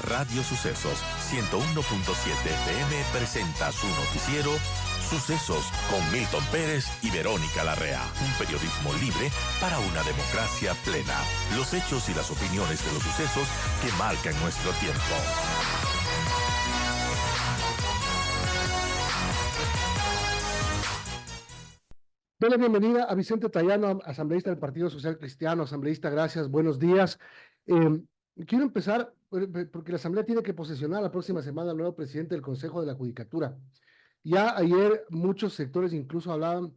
Radio Sucesos 101.7 FM presenta su noticiero Sucesos con Milton Pérez y Verónica Larrea. Un periodismo libre para una democracia plena. Los hechos y las opiniones de los sucesos que marcan nuestro tiempo. Doy la bienvenida a Vicente Tayano, asambleísta del Partido Social Cristiano. Asambleísta, gracias, buenos días. Quiero empezar porque la Asamblea tiene que posesionar la próxima semana al nuevo presidente del Consejo de la Judicatura. Ya ayer muchos sectores incluso hablaban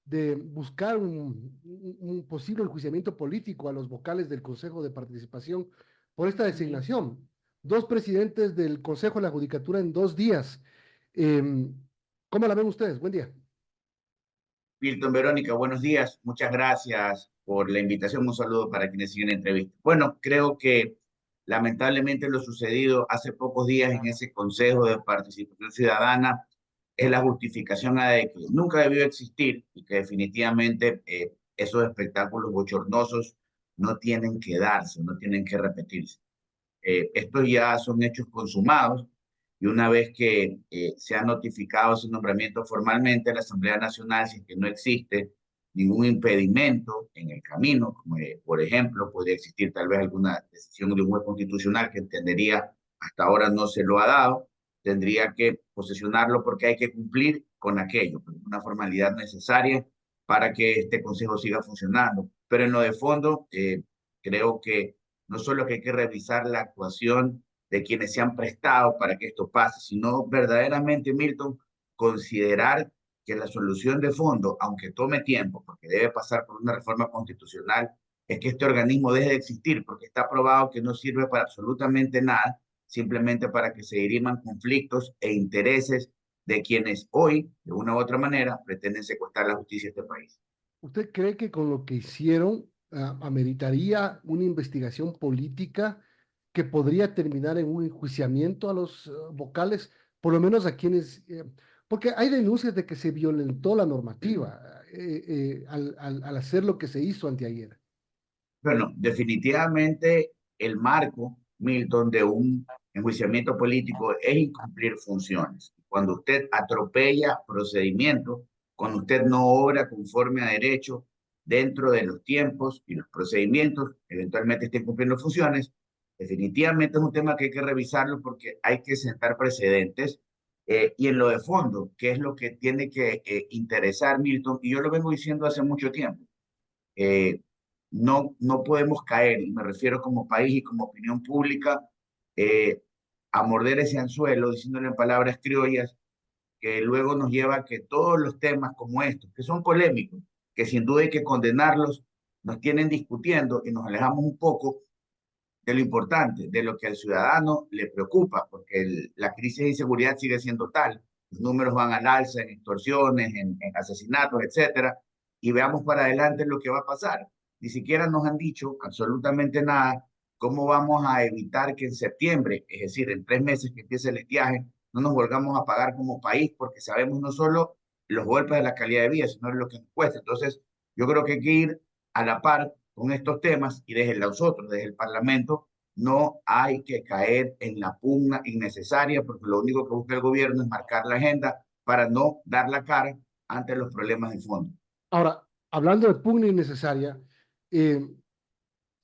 de buscar un posible enjuiciamiento político a los vocales del Consejo de Participación por esta designación. Dos presidentes del Consejo de la Judicatura en 2 días. ¿Cómo la ven ustedes? Buen día. Milton, Verónica, buenos días. Muchas gracias por la invitación. Un saludo para quienes siguen la entrevista. Bueno, creo que lamentablemente lo sucedido hace pocos días en ese Consejo de Participación Ciudadana es la justificación de que nunca debió existir y que definitivamente esos espectáculos bochornosos no tienen que darse, no tienen que repetirse. Estos ya son hechos consumados y una vez que se ha notificado ese nombramiento formalmente, la Asamblea Nacional, si es que no existe ningún impedimento en el camino, como por ejemplo podría existir tal vez alguna decisión de un juez constitucional que entendería hasta ahora no se lo ha dado, tendría que posesionarlo porque hay que cumplir con aquello, una formalidad necesaria para que este Consejo siga funcionando. Pero en lo de fondo, creo que no solo que hay que revisar la actuación de quienes se han prestado para que esto pase, sino verdaderamente, Milton, considerar que la solución de fondo, aunque tome tiempo, porque debe pasar por una reforma constitucional, es que este organismo deje de existir, porque está probado que no sirve para absolutamente nada, simplemente para que se diriman conflictos e intereses de quienes hoy, de una u otra manera, pretenden secuestrar la justicia de este país. ¿Usted cree que con lo que hicieron ameritaría una investigación política que podría terminar en un enjuiciamiento a los vocales, por lo menos a quienes, porque hay denuncias de que se violentó la normativa al hacer lo que se hizo anteayer? Bueno, definitivamente el marco, Milton, de un enjuiciamiento político es incumplir funciones. Cuando usted atropella procedimientos, cuando usted no obra conforme a derecho dentro de los tiempos y los procedimientos, eventualmente está incumpliendo funciones, definitivamente es un tema que hay que revisarlo porque hay que sentar precedentes. Y en lo de fondo, ¿qué es lo que tiene que interesar, Milton? Y yo lo vengo diciendo hace mucho tiempo. Eh, no podemos caer, y me refiero como país y como opinión pública, eh, a morder ese anzuelo, diciéndole en palabras criollas, que luego nos lleva a que todos los temas como estos, que son polémicos, que sin duda hay que condenarlos, nos tienen discutiendo y nos alejamos un poco de lo importante, de lo que al ciudadano le preocupa, porque la crisis de inseguridad sigue siendo tal, los números van al alza en extorsiones, en asesinatos, etcétera, y veamos para adelante lo que va a pasar. Ni siquiera nos han dicho absolutamente nada cómo vamos a evitar que en septiembre, es decir, en 3 meses que empiece el estiaje, no nos volvamos a pagar como país, porque sabemos no solo los golpes de la calidad de vida, sino lo que nos cuesta. Entonces, yo creo que hay que ir a la par con estos temas y desde nosotros, desde el Parlamento, no hay que caer en la pugna innecesaria porque lo único que busca el gobierno es marcar la agenda para no dar la cara ante los problemas de fondo. Ahora, hablando de pugna innecesaria, eh,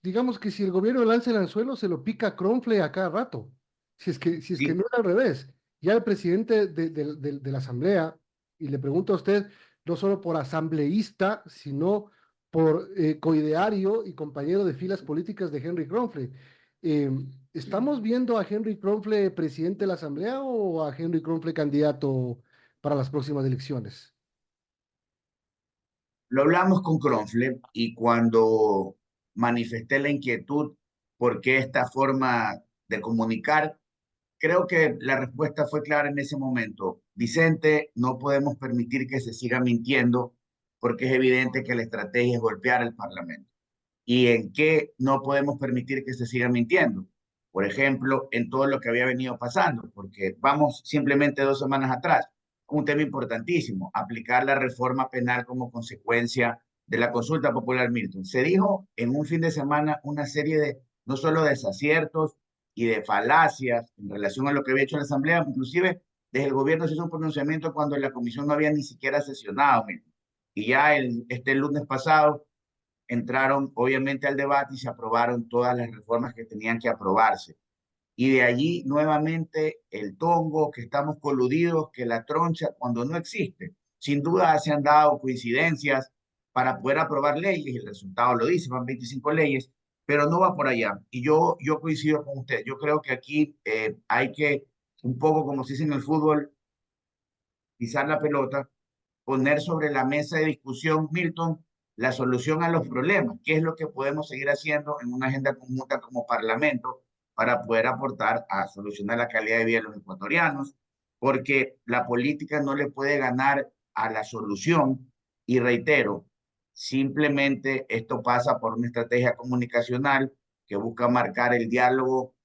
digamos que si el gobierno lanza el anzuelo, se lo pica a Cronfle a cada rato. Si es que Sí, no era al revés. Ya el presidente de la Asamblea, y le pregunto a usted, no solo por asambleísta, sino por coideario y compañero de filas políticas de Henry Cronfle. Eh, ¿Estamos viendo a Henry Cronfle presidente de la Asamblea o a Henry Cronfle candidato para las próximas elecciones? lo hablamos con Cronfle y cuando manifesté la inquietud por qué esta forma de comunicar, creo que la respuesta fue clara en ese momento. Vicente, no podemos permitir que se siga mintiendo porque es evidente que la estrategia es golpear al Parlamento. ¿Y en qué no podemos permitir que se siga mintiendo? Por ejemplo, en todo lo que había venido pasando, porque vamos simplemente 2 semanas atrás, un tema importantísimo, aplicar la reforma penal como consecuencia de la consulta popular, Milton. Se dijo en un fin de semana una serie de, no solo desaciertos y de falacias en relación a lo que había hecho la Asamblea. Inclusive desde el gobierno se hizo un pronunciamiento cuando la comisión no había ni siquiera sesionado. Y ya este lunes pasado entraron obviamente al debate y se aprobaron todas las reformas que tenían que aprobarse. Y de allí nuevamente el tongo, que estamos coludidos, que la troncha, cuando no existe. Sin duda se han dado coincidencias para poder aprobar leyes, y el resultado lo dice, van 25 leyes, pero no va por allá. Y yo coincido con usted. Yo creo que aquí hay que, un poco como se dice en el fútbol, pisar la pelota, poner sobre la mesa de discusión, Milton, la solución a los problemas. ¿Qué es lo que podemos seguir haciendo en una agenda conjunta como Parlamento para poder aportar a solucionar la calidad de vida de los ecuatorianos? Porque la política no le puede ganar a la solución. Y reitero, simplemente esto pasa por una estrategia comunicacional que busca marcar el diálogo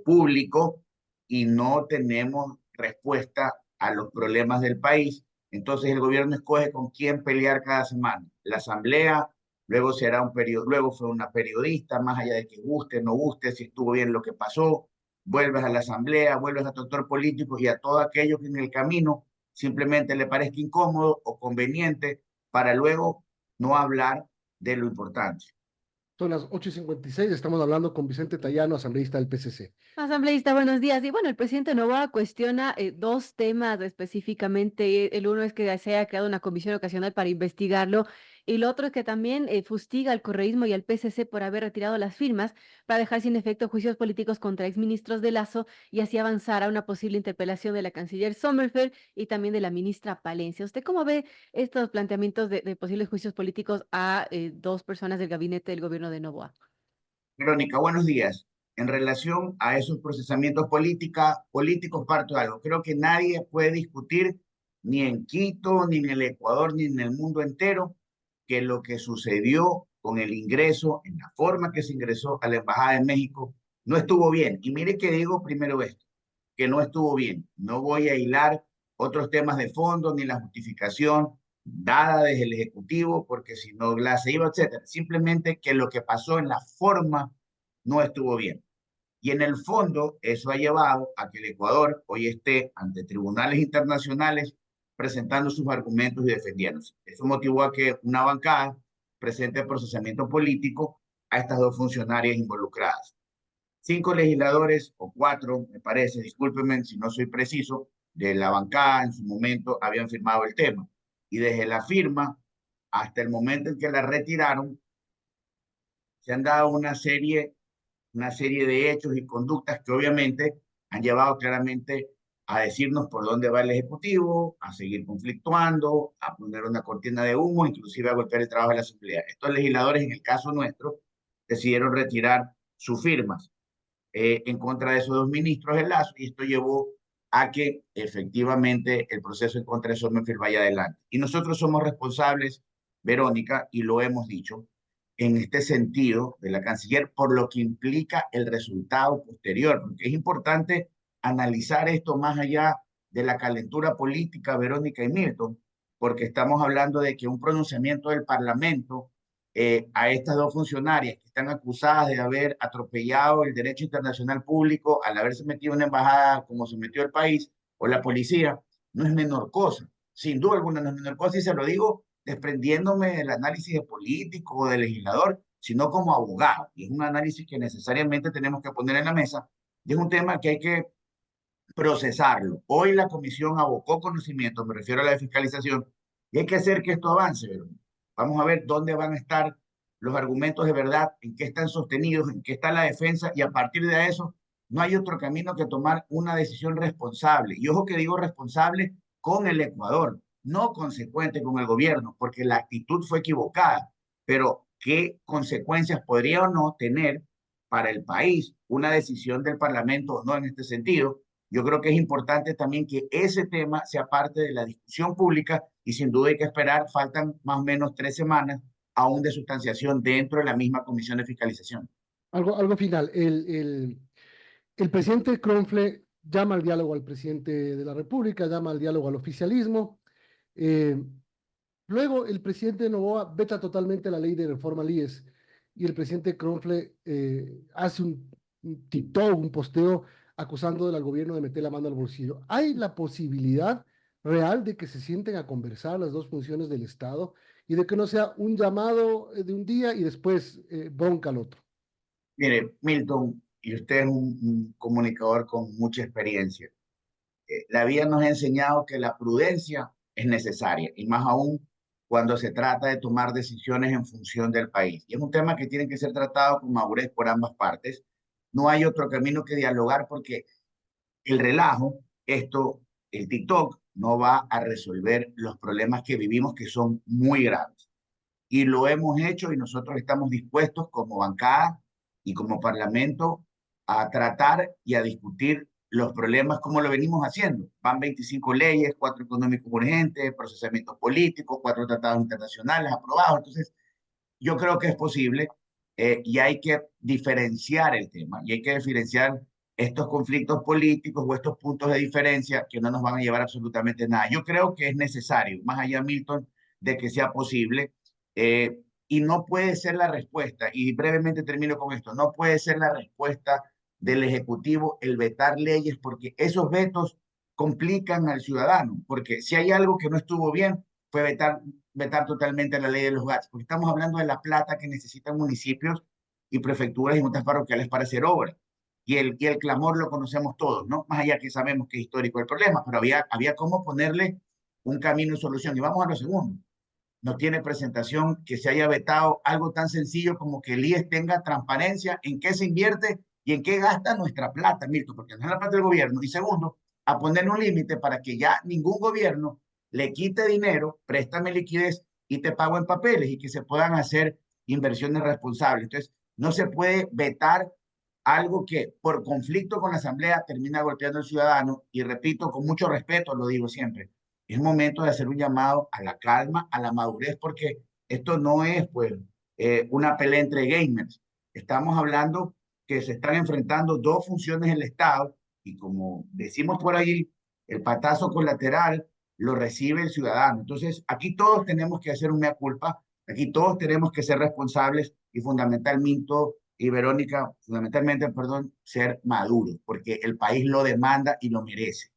público, y no tenemos respuesta a los problemas del país. Entonces el gobierno escoge con quién pelear cada semana. La asamblea, luego será luego fue una periodista, más allá de que guste, no guste, si estuvo bien lo que pasó, vuelves a la asamblea, vuelves a tu actor político y a todo aquello que en el camino simplemente le parezca incómodo o conveniente, para luego no hablar de lo importante. Son las 8:56, estamos hablando con Vicente Tayano, asambleísta del PCC. Asambleísta, buenos días. Y bueno, el presidente Noboa cuestiona dos temas específicamente. El uno es que se haya creado una comisión ocasional para investigarlo, y el otro es que también fustiga al correísmo y al PCC por haber retirado las firmas para dejar sin efecto juicios políticos contra exministros de Lazo y así avanzar a una posible interpelación de la canciller Sommerfeld y también de la ministra Palencia. ¿Usted cómo ve estos planteamientos de posibles juicios políticos a dos personas del gabinete del gobierno de Noboa? Verónica, buenos días. En relación a esos procesamientos políticos, parto de algo. Creo que nadie puede discutir, ni en Quito, ni en el Ecuador, ni en el mundo entero, que lo que sucedió con el ingreso, en la forma que se ingresó a la Embajada de México, no estuvo bien. Y mire que digo primero esto, que no estuvo bien. No voy a hilar otros temas de fondo, ni la justificación dada desde el Ejecutivo, porque si no se iba, etcétera. Simplemente que lo que pasó en la forma no estuvo bien. Y en el fondo, eso ha llevado a que el Ecuador hoy esté ante tribunales internacionales presentando sus argumentos y defendiéndose. Eso motivó a que una bancada presente procesamiento político a estas dos funcionarias involucradas. 5 legisladores, o 4, me parece, discúlpenme si no soy preciso, de la bancada en su momento habían firmado el tema. Y desde la firma hasta el momento en que la retiraron, se han dado una serie de hechos y conductas que obviamente han llevado claramente a decirnos por dónde va el Ejecutivo, a seguir conflictuando, a poner una cortina de humo, inclusive a golpear el trabajo de la Asamblea. Estos legisladores, en el caso nuestro, decidieron retirar sus firmas en contra de esos dos ministros de Lazo, y esto llevó a que efectivamente el proceso en contra de Sommerfeld vaya adelante. Y nosotros somos responsables, Verónica, y lo hemos dicho, en este sentido de la canciller, por lo que implica el resultado posterior, porque es importante analizar esto más allá de la calentura política, Verónica y Milton, porque estamos hablando de que un pronunciamiento del Parlamento a estas dos funcionarias que están acusadas de haber atropellado el derecho internacional público al haberse metido en una embajada como se metió el país o la policía, no es menor cosa. Sin duda alguna no es menor cosa, y se lo digo desprendiéndome del análisis de político o de legislador, sino como abogado. Y es un análisis que necesariamente tenemos que poner en la mesa, y es un tema que hay que procesarlo. Hoy la comisión abocó conocimiento, me refiero a la de fiscalización, y hay que hacer que esto avance. Vamos a ver dónde van a estar los argumentos de verdad, en qué están sostenidos, en qué está la defensa, y a partir de eso no hay otro camino que tomar una decisión responsable. Y ojo que digo responsable con el Ecuador, no consecuente con el gobierno, porque la actitud fue equivocada, pero qué consecuencias podría o no tener para el país una decisión del Parlamento o no en este sentido. Yo creo que es importante también que ese tema sea parte de la discusión pública, y sin duda hay que esperar, faltan más o menos 3 semanas aún de sustanciación dentro de la misma comisión de fiscalización. Algo final. El presidente Kronfle llama al diálogo al presidente de la República, llama al diálogo al oficialismo. Eh, Luego, el presidente Noboa veta totalmente la ley de reforma al IES, y el presidente Kronfle hace TikTok, un posteo acusando al gobierno de meter la mano al bolsillo. ¿Hay la posibilidad real de que se sienten a conversar las dos funciones del Estado y de que no sea un llamado de un día y después bronca al otro? Mire, Milton, y usted es un comunicador con mucha experiencia. La vida nos ha enseñado que la prudencia es necesaria, y más aún cuando se trata de tomar decisiones en función del país. Y es un tema que tiene que ser tratado con madurez por ambas partes. No hay otro camino que dialogar porque el relajo, el TikTok, no va a resolver los problemas que vivimos que son muy graves. Y lo hemos hecho y nosotros estamos dispuestos como bancada y como parlamento a tratar y a discutir los problemas como lo venimos haciendo. Van 25 leyes, 4 económicos urgentes, procesamientos políticos, 4 tratados internacionales aprobados. Entonces, yo creo que es posible y hay que diferenciar el tema y hay que diferenciar estos conflictos políticos o estos puntos de diferencia que no nos van a llevar absolutamente nada. Yo creo que es necesario, más allá, Milton, de que sea posible, y no puede ser la respuesta, y brevemente termino con esto, no puede ser la respuesta del Ejecutivo el vetar leyes porque esos vetos complican al ciudadano, porque si hay algo que no estuvo bien, fue vetar totalmente la ley de los GATS, porque estamos hablando de la plata que necesitan municipios y prefecturas y juntas parroquiales para hacer obras. Y el clamor lo conocemos todos, ¿no? Más allá que sabemos que es histórico el problema, pero había cómo ponerle un camino y solución. Y vamos a lo segundo. No tiene presentación que se haya vetado algo tan sencillo como que el IES tenga transparencia en qué se invierte y en qué gasta nuestra plata, Milton, porque no es la plata del gobierno. Y segundo, a poner un límite para que ya ningún gobierno le quite dinero, préstame liquidez y te pago en papeles y que se puedan hacer inversiones responsables. Entonces, no se puede vetar algo que por conflicto con la Asamblea termina golpeando al ciudadano y repito, con mucho respeto, lo digo siempre, es momento de hacer un llamado a la calma, a la madurez, porque esto no es pues una pelea entre gamers. Estamos hablando que se están enfrentando dos funciones del Estado y como decimos por ahí, el patazo colateral lo recibe el ciudadano. Entonces, aquí todos tenemos que hacer un mea culpa, aquí todos tenemos que ser responsables y fundamentalmente, perdón, ser maduros, porque el país lo demanda y lo merece.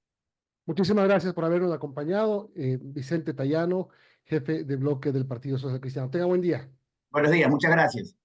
Muchísimas gracias por habernos acompañado, Vicente Tayano, jefe de bloque del Partido Social Cristiano. Tenga buen día. Buenos días, muchas gracias.